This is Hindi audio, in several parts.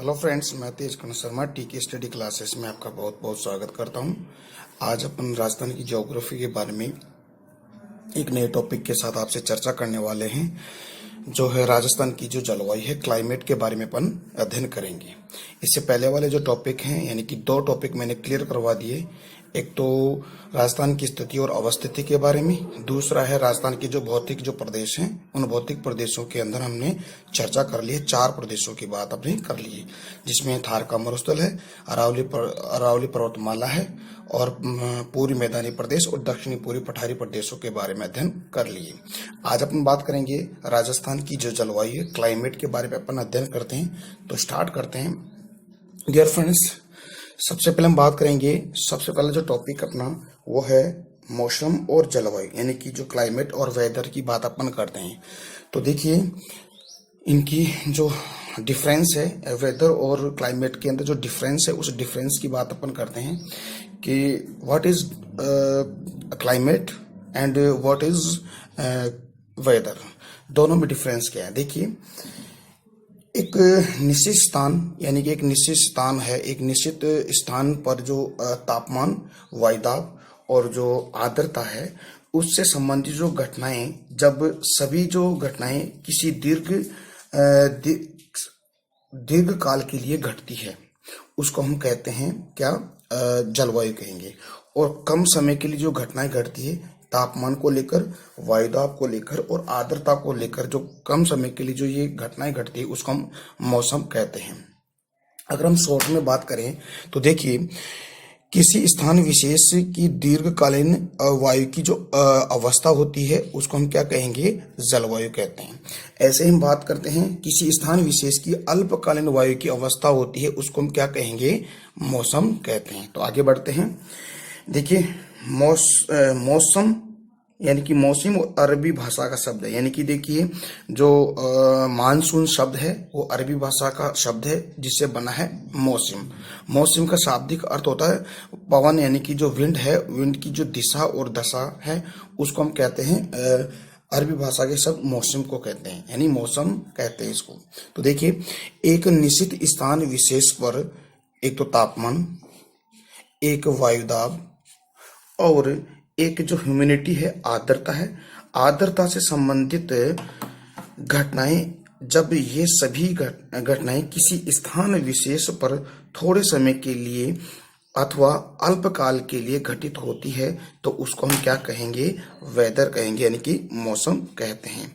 हेलो फ्रेंड्स, मैं तेज कर्ण शर्मा टीके स्टडी क्लासेस में आपका बहुत बहुत स्वागत करता हूं। आज अपन राजस्थान की ज्योग्राफी के बारे में एक नए टॉपिक के साथ आपसे चर्चा करने वाले हैं, जो है राजस्थान की जो जलवायु है, क्लाइमेट के बारे में अपन अध्ययन करेंगे। इससे पहले वाले जो टॉपिक हैं, यानी कि दो टॉपिक मैंने क्लियर करवा दिए। एक तो राजस्थान की स्थिति और अवस्थिति के बारे में, दूसरा है राजस्थान के जो भौतिक जो प्रदेश हैं, उन भौतिक प्रदेशों के अंदर हमने चर्चा कर ली है। 4 प्रदेशों की बात हमने कर ली है, जिसमें थार का मरुस्थल है, अरावली पर्वतमाला है, और पूर्वी मैदानी प्रदेश और दक्षिणी पूर्वी पठारी प्रदेशों के बारे में अध्ययन कर लिए। आज अपन बात करेंगे राजस्थान की जो जलवायु है, क्लाइमेट के बारे में अपन अध्ययन करते हैं। तो स्टार्ट करते हैं डियर फ्रेंड्स। सबसे पहले हम बात करेंगे, सबसे पहला जो टॉपिक अपना वो है मौसम और जलवायु, यानी कि जो क्लाइमेट और वेदर की बात अपन करते हैं। तो देखिए, इनकी जो डिफरेंस है, वेदर और क्लाइमेट के अंदर जो डिफरेंस है, उस डिफरेंस की बात अपन करते हैं कि what is climate and what is whether, दोनों में डिफरेंस क्या है। देखिए, एक निश्चित स्थान, यानी कि एक निश्चित स्थान है, एक निश्चित स्थान पर जो तापमान, वायुदाब और जो आर्द्रता है, उससे संबंधित जो घटनाएं, जब सभी जो घटनाएं किसी दीर्घ काल के लिए घटती है, उसको हम कहते हैं क्या, जलवायु कहेंगे। और कम समय के लिए जो घटनाएं घटती है, तापमान को लेकर, वायुदाब को लेकर और आर्द्रता को लेकर, जो कम समय के लिए जो ये घटनाएं घटती है, उसको हम मौसम कहते हैं। अगर हम शॉर्ट में बात करें तो देखिए, किसी स्थान विशेष की दीर्घकालीन वायु की जो अवस्था होती है, उसको हम क्या कहेंगे, जलवायु कहते हैं। ऐसे ही हम बात करते हैं, किसी स्थान विशेष की अल्पकालीन वायु की अवस्था होती है, उसको हम क्या कहेंगे, मौसम कहते हैं। तो आगे बढ़ते हैं। देखिए, मौसम यानी कि मौसम अरबी भाषा का शब्द है, यानी कि देखिए, जो मानसून शब्द है वो अरबी भाषा का शब्द है, जिससे बना है मौसम। मौसम का शाब्दिक अर्थ होता है पवन, यानी कि जो विंड है, विंड की जो दिशा और दशा है, उसको हम कहते हैं, अरबी भाषा के शब्द मौसम को कहते हैं, यानी मौसम कहते हैं इसको। तो देखिए, एक निश्चित स्थान विशेष पर एक तो तापमान, एक वायुदाब और एक जो ह्यूमिडिटी है, आर्द्रता है, आर्द्रता से संबंधित घटनाएं, जब ये सभी घटनाएं किसी स्थान विशेष पर थोड़े समय के लिए अथवा अल्पकाल के लिए घटित होती है, तो उसको हम क्या कहेंगे, वेदर कहेंगे, यानी कि मौसम कहते हैं।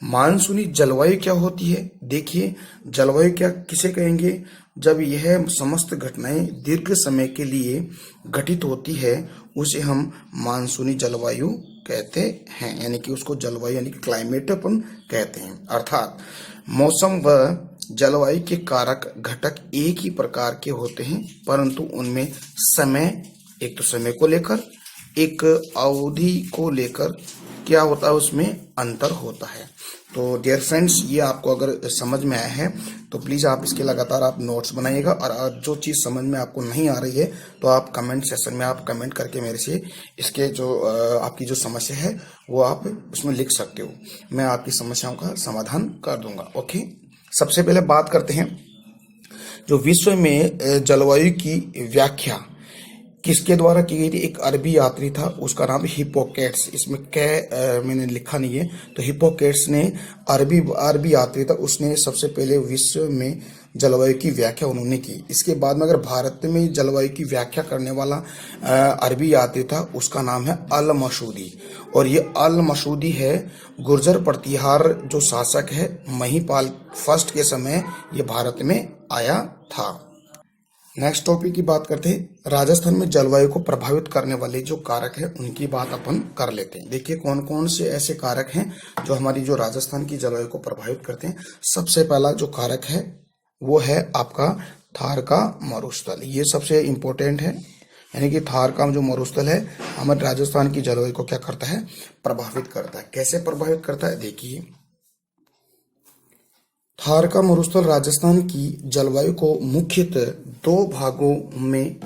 मानसूनी जलवायु क्या होती है? देखिए, जलवायु क्या किसे कहेंगे, जब यह समस्त घटनाएं दीर्घ समय के लिए घटित होती है, उसे हम मानसूनी जलवायु कहते हैं, यानी कि उसको जलवायु यानी कि क्लाइमेट अपन कहते हैं। अर्थात मौसम व जलवायु के कारक घटक एक ही प्रकार के होते हैं, परंतु उनमें समय, एक तो समय को लेकर, एक अवधि को लेकर क्या होता है, उसमें अंतर होता है। तो डियर फ्रेंड्स, ये आपको अगर समझ में आया है तो प्लीज़ आप इसके लगातार आप नोट्स बनाइएगा, और जो चीज़ समझ में आपको नहीं आ रही है तो आप कमेंट सेक्शन में आप कमेंट करके मेरे से इसके जो आपकी जो समस्या है वो आप उसमें लिख सकते हो। मैं आपकी समस्याओं का समाधान कर दूंगा। ओके, सबसे पहले बात करते हैं, जो विश्व में जलवायु की व्याख्या किसके द्वारा की गई थी। एक अरबी यात्री था, उसका नाम हिप्पोक्रेट्स, इसमें मैंने लिखा नहीं है, तो हिप्पोक्रेट्स ने अरबी यात्री था, उसने सबसे पहले विश्व में जलवायु की व्याख्या उन्होंने की। इसके बाद में अगर भारत में जलवायु की व्याख्या करने वाला अरबी यात्री था, उसका नाम है अल मसूदी, और ये अल मसूदी है गुर्जर प्रतिहार जो शासक है, महिपाल फर्स्ट के समय ये भारत में आया था। नेक्स्ट टॉपिक की बात करते हैं, राजस्थान में जलवायु को प्रभावित करने वाले जो कारक है, उनकी बात अपन कर लेते हैं। देखिए, कौन कौन से ऐसे कारक हैं जो हमारी जो राजस्थान की जलवायु को प्रभावित करते हैं। सबसे पहला जो कारक है वो है आपका थार का मरुस्थल। ये सबसे इम्पोर्टेंट है, यानी कि थार का जो मरुस्थल है हमारे राजस्थान की जलवायु को क्या करता है, प्रभावित करता है। कैसे प्रभावित करता है, देखिए, थार का मरुस्थल राजस्थान की जलवायु को मुख्यतः 2 भागों में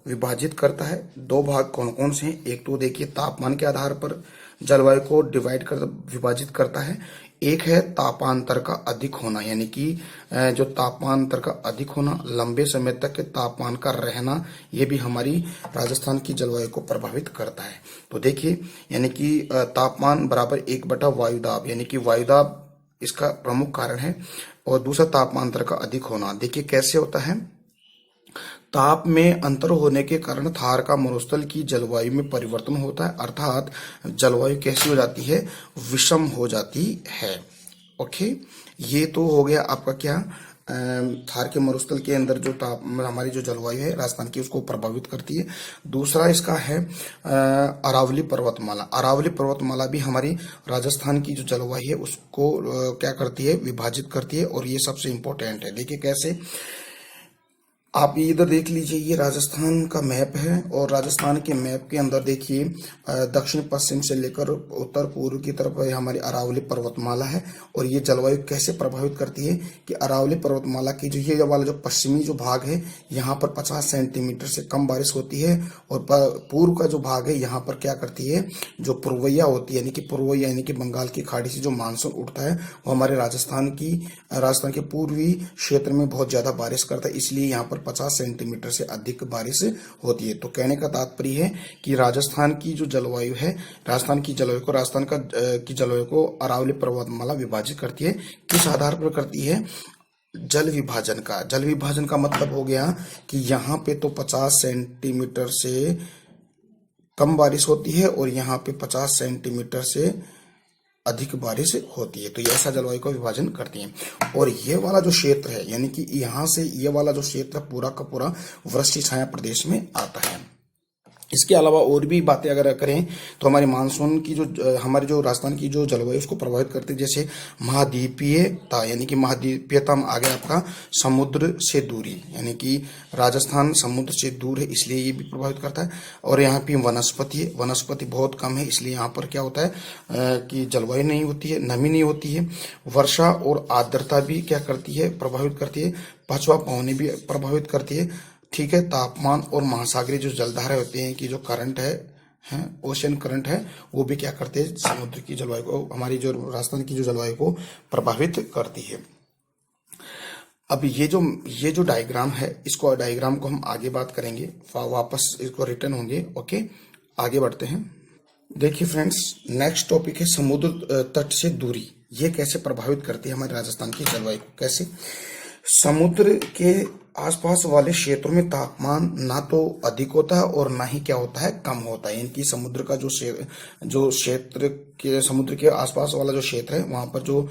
विभाजित करता है। 2 भाग कौन कौन से हैं? एक तो देखिए, तापमान के आधार पर जलवायु को विभाजित करता है। एक है तापांतर का अधिक होना, यानी कि जो तापांतर का अधिक होना, लंबे समय तक तापमान का रहना, ये भी हमारी राजस्थान की जलवायु को प्रभावित करता है। तो देखिए, यानी कि तापमान बराबर 1/, वायुदाब, यानी कि वायुदाब इसका प्रमुख कारण है। और दूसरा तापांतर का अधिक होना, देखिए कैसे होता है। ताप में अंतर होने के कारण थार का मरुस्थल की जलवायु में परिवर्तन होता है, अर्थात जलवायु कैसी हो जाती है, विषम हो जाती है। ओके, ये तो हो गया आपका क्या, थार के मरुस्थल के अंदर जो ताप हमारी जो जलवायु है राजस्थान की, उसको प्रभावित करती है। दूसरा इसका है अरावली पर्वतमाला। अरावली पर्वतमाला भी हमारी राजस्थान की जो जलवायु है उसको क्या करती है, विभाजित करती है, और ये सबसे इंपॉर्टेंट है। देखिए कैसे, आप ये इधर देख लीजिए, ये राजस्थान का मैप है, और राजस्थान के मैप के अंदर देखिए दक्षिण पश्चिम से लेकर उत्तर पूर्व की तरफ हमारी अरावली पर्वतमाला है। और ये जलवायु कैसे प्रभावित करती है कि अरावली पर्वतमाला की जो ये वाला जो पश्चिमी जो भाग है, यहाँ पर 50 सेंटीमीटर से कम बारिश होती है, और पूर्व का जो भाग है यहाँ पर क्या करती है, जो पूर्वैया होती है, यानी कि पूर्वैया यानी कि बंगाल की खाड़ी से जो मानसून उठता है, वो हमारे राजस्थान के पूर्वी क्षेत्र में बहुत ज्यादा बारिश करता है, इसलिए यहाँ पर 50 सेंटीमीटर से अधिक बारिश होती है। तो कहने का तात्पर्य है कि राजस्थान की जो जलवायु है, राजस्थान की जलवायु को अरावली पर्वतमाला विभाजित करती है। किस आधार पर करती है, जल विभाजन का। जल विभाजन का मतलब हो गया कि यहाँ पे तो 50 सेंटीमीटर से कम बारिश होती है, और यहाँ पे 50 सेंटीमीटर से अधिक बारिश होती है। तो ये ऐसा जलवायु का विभाजन करती हैं। और ये वाला जो क्षेत्र है, यानी कि यहाँ से ये वाला जो क्षेत्र पूरा का पूरा वृष्टि छाया प्रदेश में आता है। इसके अलावा और भी बातें अगर करें तो हमारे मानसून की जो हमारे जो राजस्थान की जो जलवायु उसको प्रभावित करती है, जैसे महाद्वीपीयता, यानी कि महाद्वीपीयता में आ गया आपका समुद्र से दूरी, यानी कि राजस्थान समुद्र से दूर है, इसलिए ये भी प्रभावित करता है। और यहाँ पे वनस्पति बहुत कम है, इसलिए यहाँ पर क्या होता है कि जलवायु नहीं होती है, नमी नहीं होती है। वर्षा और आर्द्रता भी क्या करती है, प्रभावित करती है। पछुआ पवनें भी प्रभावित करती है। ठीक है, तापमान और महासागरीय जो जलधारा होते हैं कि जो करंट है ओशन करंट है, वो भी क्या करते हैं, समुद्र की जलवायु को, हमारी जो राजस्थान की जो जलवायु को प्रभावित करती है। अब ये जो डायग्राम है, इसको डायग्राम को हम आगे बात करेंगे, वापस इसको रिटर्न होंगे। ओके, आगे बढ़ते हैं। देखिए फ्रेंड्स, नेक्स्ट टॉपिक है समुद्र तट से दूरी। ये कैसे प्रभावित करती है हमारे राजस्थान की जलवायु को, कैसे। समुद्र के आसपास वाले क्षेत्रों में तापमान ना तो अधिक होता है और ना ही क्या होता है, कम होता है। इनकी समुद्र का समुद्र के आसपास वाला जो क्षेत्र है, वहां पर जो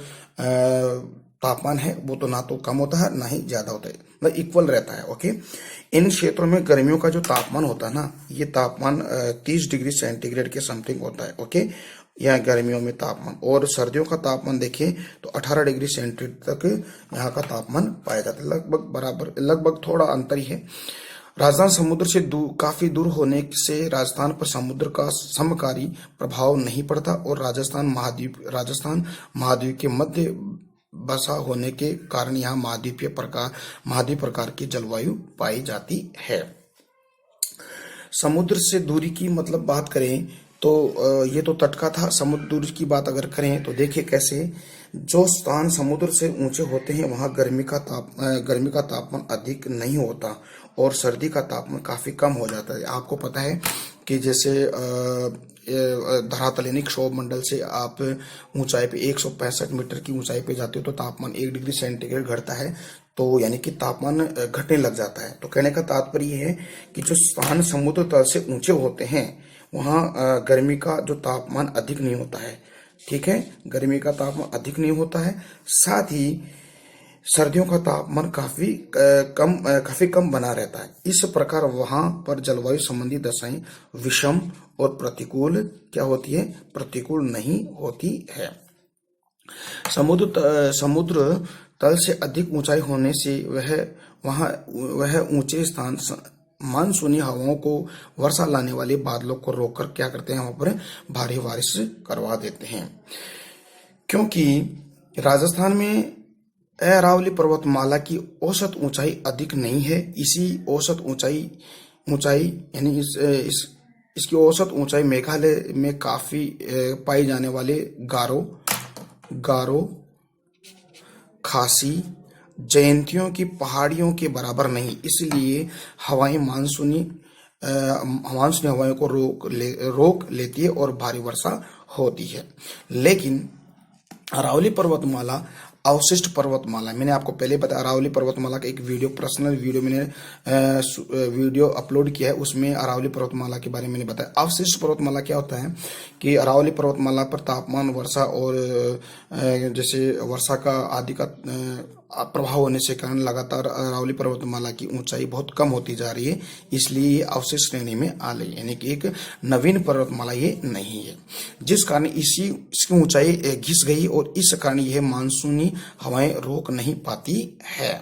तापमान है वो तो ना तो कम होता है ना ही ज्यादा होता है, मतलब इक्वल रहता है। ओके, इन क्षेत्रों में गर्मियों का जो तापमान होता है ना, ये तापमान 30 डिग्री सेंटीग्रेड के समथिंग होता है। ओके, यहाँ गर्मियों में तापमान, और सर्दियों का तापमान देखें तो 18 डिग्री सेंटीग्रेड तक यहाँ का तापमान पाया जाता है, लगभग थोड़ा अंतर ही है। राजस्थान समुद्र से काफी दूर होने से राजस्थान पर समुद्र का समकारी प्रभाव नहीं पड़ता, और राजस्थान महाद्वीप के मध्य बसा होने के कारण यहाँ महाद्वीप प्रकार की जलवायु पाई जाती है। समुद्र से दूरी की मतलब बात करें तो ये तो तट का था। समुद्र दूरी की बात अगर करें तो देखिए कैसे, जो स्थान समुद्र से ऊंचे होते हैं वहां गर्मी का तापमान अधिक नहीं होता, और सर्दी का तापमान काफी कम हो जाता है। आपको पता है कि जैसे धरातल यानी क्षोभ मंडल से आप ऊंचाई पे 165 मीटर की ऊंचाई पे जाते हो तो तापमान 1 डिग्री सेंटीग्रेड घटता है, तो यानी कि तापमान घटने लग जाता है। तो कहने का तात्पर्य है कि जो स्थान समुद्र तल से ऊंचे होते हैं वहां गर्मी का जो तापमान अधिक नहीं होता है। ठीक है, गर्मी का तापमान अधिक नहीं होता है, साथ ही सर्दियों का तापमान काफी कम बना रहता है। इस प्रकार वहां पर जलवायु संबंधी दशाएं विषम और प्रतिकूल क्या होती है, प्रतिकूल नहीं होती है। समुद्र तल से अधिक ऊंचाई होने से वह ऊंचे स्थान मानसूनी हवाओं को, वर्षा लाने वाले बादलों को रोककर क्या करते हैं, वहां पर भारी बारिश करवा देते हैं। क्योंकि राजस्थान में अरावली पर्वतमाला की औसत ऊंचाई अधिक नहीं है, इसी औसत ऊंचाई यानी इसकी औसत ऊंचाई मेघालय में काफी पाई जाने वाले गारो गारो, खासी, जयंतियों की पहाड़ियों के बराबर नहीं, इसलिए हवाएं मानसूनी हवाओं को रोक लेती है और भारी वर्षा होती है। लेकिन अरावली पर्वतमाला, अवशिष्ट पर्वतमाला, मैंने आपको पहले बताया अरावली पर्वतमाला का एक वीडियो, पर्सनल वीडियो मैंने वीडियो अपलोड किया है, उसमें अरावली पर्वतमाला के बारे में मैंने बताया। अवशिष्ट पर्वतमाला क्या होता है कि अरावली पर्वतमाला पर तापमान, वर्षा और जैसे वर्षा का आदि का प्रभाव होने से कारण लगातार अरावली पर्वतमाला की ऊंचाई बहुत कम होती जा रही है, इसलिए ये अवशिष्ट श्रेणी में आ गई, यानी कि एक नवीन पर्वतमाला ये नहीं है, जिस कारण इसकी ऊंचाई घिस गई और इस कारण यह मानसूनी हवाएं रोक नहीं पाती है।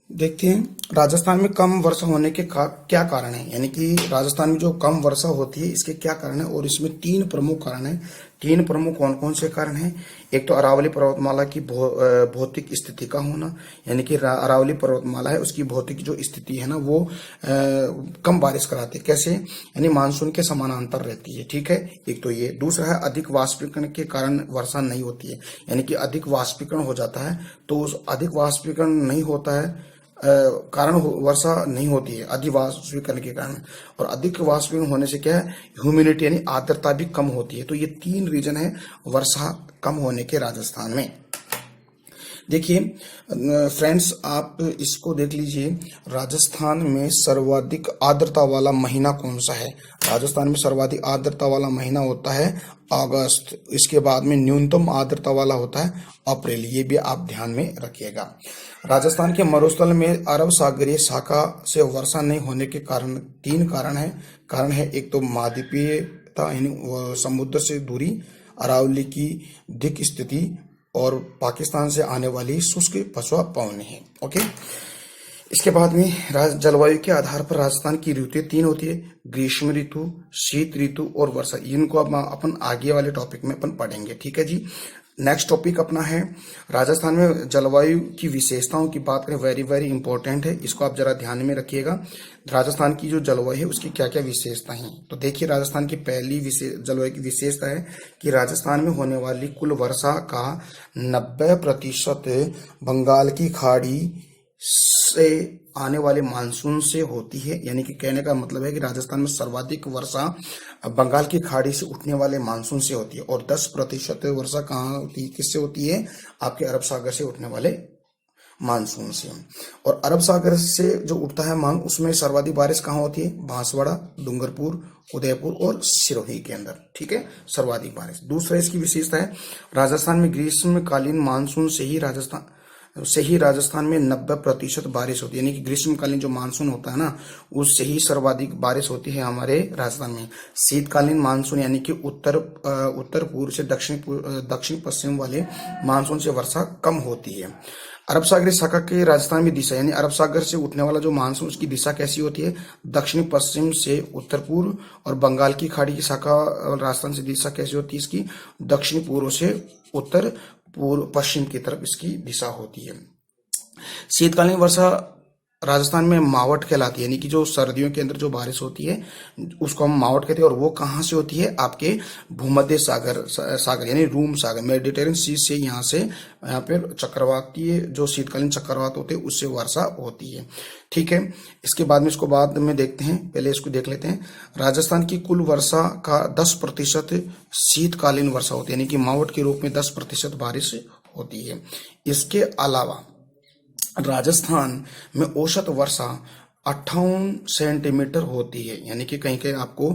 देखते हैं राजस्थान में कम वर्षा होने के क्या कारण है, यानी कि राजस्थान में जो कम वर्षा होती है इसके क्या कारण है, और इसमें तीन प्रमुख कारण है। तीन प्रमुख कौन कौन से कारण हैं? एक तो अरावली पर्वतमाला की भौतिक स्थिति का होना, यानी कि अरावली पर्वतमाला है उसकी भौतिक जो स्थिति है ना वो कम बारिश कराती है। कैसे? यानी मानसून के समानांतर रहती है, ठीक है, एक तो ये। दूसरा है अधिक वाष्पीकरण के कारण वर्षा नहीं होती है, यानी कि अधिक वाष्पीकरण हो जाता है, तो उस अधिक वाष्पीकरण नहीं होता है कारण वर्षा नहीं होती है, अधिक वाष्पीकरण के कारण। और अधिक वाष्पीकरण होने से क्या है, ह्यूमिडिटी यानी आर्द्रता भी कम होती है। तो ये तीन रीजन है वर्षा कम होने के राजस्थान में। देखिए फ्रेंड्स, आप इसको देख लीजिए, राजस्थान में सर्वाधिक आर्द्रता वाला महीना कौन सा है? राजस्थान में सर्वाधिक आर्द्रता वाला महीना होता है अगस्त, इसके बाद में न्यूनतम आर्द्रता वाला होता है अप्रैल, ये भी आप ध्यान में रखिएगा। राजस्थान के मरुस्थल में अरब सागरीय शाखा से वर्षा नहीं होने के कारण तीन कारण है एक तो महाद्वीपीयता यानी समुद्र से दूरी, अरावली की दिक स्थिति और पाकिस्तान से आने वाली शुष्क पछुआ पवनें हैं। ओके, इसके बाद में जलवायु के आधार पर राजस्थान की ऋतुएं तीन होती है, ग्रीष्म ऋतु, शीत ऋतु और वर्षा। इनको अब अपन आगे वाले टॉपिक में अपन पढ़ेंगे, ठीक है जी। नेक्स्ट टॉपिक अपना है राजस्थान में जलवायु की विशेषताओं की बात करें, वेरी वेरी इंपॉर्टेंट है, इसको आप जरा ध्यान में रखिएगा। राजस्थान की जो जलवायु है उसकी क्या क्या विशेषता हैं, तो देखिए राजस्थान की पहली जलवायु की विशेषता है कि राजस्थान में होने वाली कुल वर्षा का 90% बंगाल की खाड़ी से आने वाले मानसून से होती है, यानी कि कहने का मतलब है कि राजस्थान में सर्वाधिक वर्षा बंगाल की खाड़ी से उठने वाले मानसून से होती है, और 10% वर्षा कहाँ होती है, किससे होती है? आपके अरब सागर से उठने वाले मानसून से। और अरब सागर से जो उठता है मांग, उसमें सर्वाधिक बारिश कहाँ होती है? बांसवाड़ा, डूंगरपुर, उदयपुर और सिरोही के अंदर, ठीक है, सर्वाधिक बारिश। दूसरा इसकी विशेषता है राजस्थान में ग्रीष्मकालीन मानसून से ही राजस्थान में 90% बारिश होती है, यानी कि ग्रीष्मकालीन जो मानसून होता है ना उससे ही सर्वाधिक बारिश होती है हमारे राजस्थान में। शीतकालीन मानसून यानी कि उत्तर पूर्व से दक्षिण पश्चिम वाले मानसून से वर्षा कम होती है। अरब सागरीय शाखा के राजस्थान में दिशा, यानी अरब सागर से उठने वाला जो मानसून उसकी दिशा कैसी होती है? दक्षिण पश्चिम से उत्तर पूर्व। और बंगाल की खाड़ी की शाखा राजस्थान से दिशा कैसी होती है इसकी? दक्षिण पूर्व से उत्तर पूर्व पश्चिम की तरफ इसकी दिशा होती है। शीतकालीन वर्षा राजस्थान में मावट कहलाती है, यानी कि जो सर्दियों के अंदर जो बारिश होती है उसको हम मावट कहते हैं, और वो कहाँ से होती है? आपके भूमध्य सागर यानी रूम सागर, मेडिटेरियन सी से यहाँ पे चक्रवातीय जो शीतकालीन चक्रवात होते हैं उससे वर्षा होती है, ठीक है। इसके बाद में इसको बाद में देखते हैं, पहले इसको देख लेते हैं। राजस्थान की कुल वर्षा का 10% शीतकालीन वर्षा होती है, यानी कि मावट के रूप में 10% बारिश होती है। इसके अलावा राजस्थान में औसत वर्षा 58 सेंटीमीटर होती है, यानी कि कहीं कहीं आपको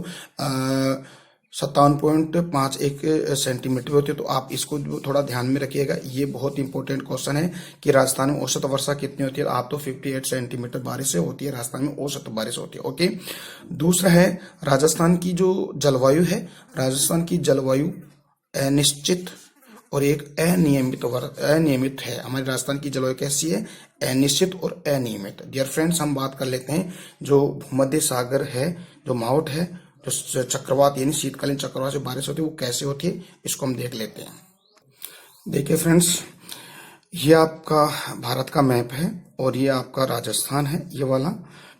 57.51 सेंटीमीटर होती है, तो आप इसको थोड़ा ध्यान में रखिएगा। ये बहुत इंपॉर्टेंट क्वेश्चन है कि राजस्थान में औसत वर्षा कितनी होती है। आप तो 58 सेंटीमीटर बारिश से होती है, राजस्थान में औसत बारिश होती है। ओके, दूसरा है राजस्थान की जो जलवायु है, राजस्थान की जलवायु अनिश्चित और एक अनियमित है। हमारी राजस्थान की जलवायु कैसी है? अनिश्चित और अनियमित। डियर फ्रेंड्स, हम बात कर लेते हैं जो भूमध्य सागर है, जो मावट है, जो चक्रवात यानी शीतकालीन चक्रवात से बारिश होती है वो कैसे होती है, इसको हम देख लेते हैं। देखिए फ्रेंड्स, ये आपका भारत का मैप है और ये आपका राजस्थान है, ये वाला,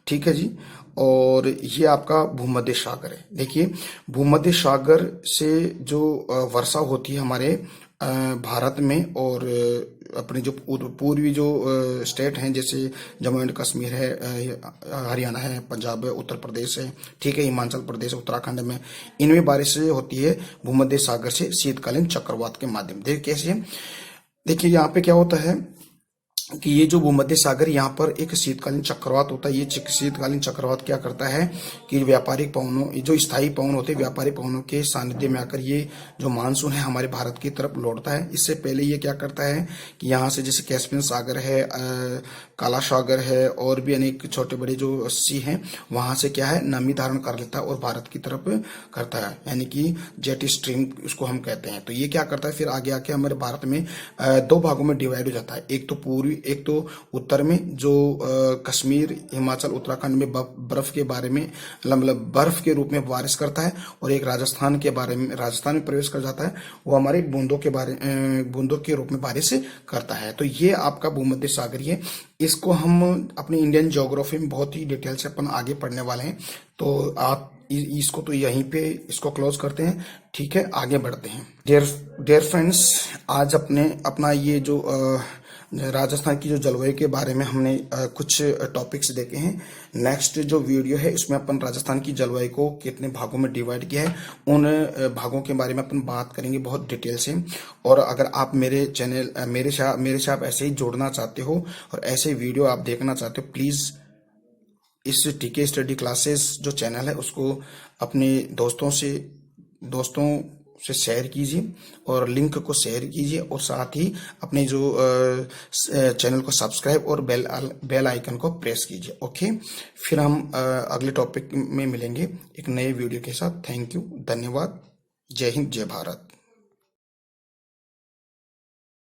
ठीक है जी। और ये आपका भूमध्य सागर है। देखिए भूमध्य सागर से जो वर्षा होती है हमारे भारत में, और अपने जो पूर्वी जो स्टेट हैं जैसे जम्मू एंड कश्मीर है, हरियाणा है, पंजाब है, उत्तर प्रदेश है, ठीक है, हिमाचल प्रदेश, उत्तराखंड में, इनमें बारिश होती है भूमध्य सागर से शीतकालीन चक्रवात के माध्यम। देखिए कैसे, देखिए यहाँ पे क्या होता है कि ये जो भूमध्य सागर, यहाँ पर एक शीतकालीन चक्रवात होता है। ये शीतकालीन चक्रवात क्या करता है कि व्यापारिक पवनों, जो स्थायी पवन होते हैं, व्यापारिक पवनों के सानिध्य में आकर ये जो मानसून है हमारे भारत की तरफ लौटता है। इससे पहले ये क्या करता है कि यहाँ से जैसे कैस्पियन सागर है, काला सागर है, और भी अनेक छोटे बड़े जो सी हैं, वहां से क्या है नमी धारण कर लेता है और भारत की तरफ करता है, यानी कि जेट स्ट्रीम उसको हम कहते हैं। तो ये क्या करता है फिर आगे आके हमारे भारत में दो भागों में डिवाइड हो जाता है। एक तो पूर्वी, एक तो उत्तर में जो कश्मीर, हिमाचल, उत्तराखंड में बर्फ के बारे में, मतलब बर्फ के रूप में बारिश करता है, और एक राजस्थान के बारे में, राजस्थान में प्रवेश कर जाता है, वो हमारे बूंदों के रूप में बारिश करता है। तो ये आपका भूमध्य सागरीय है। इसको हम अपनी इंडियन ज्योग्राफी में बहुत ही डिटेल से अपन आगे पढ़ने वाले हैं। तो आप इसको तो यहीं पे इसको क्लोज करते हैं, ठीक है, आगे बढ़ते हैं। डियर फ्रेंड्स, आज अपना ये जो राजस्थान की जो जलवायु के बारे में हमने कुछ टॉपिक्स देखे हैं। नेक्स्ट जो वीडियो है इसमें अपन राजस्थान की जलवायु को कितने भागों में डिवाइड किया है, उन भागों के बारे में अपन बात करेंगे बहुत डिटेल से। और अगर आप मेरे चैनल मेरे से आप ऐसे ही जोड़ना चाहते हो और ऐसे वीडियो आप देखना चाहते हो, प्लीज इस टीके स्टडी क्लासेस जो चैनल है उसको अपने दोस्तों से शेयर कीजिए, और लिंक को शेयर कीजिए, और साथ ही अपने जो चैनल को सब्सक्राइब और बेल आइकन को प्रेस कीजिए। ओके, फिर हम अगले टॉपिक में मिलेंगे एक नए वीडियो के साथ। थैंक यू, धन्यवाद, जय हिंद, जय भारत।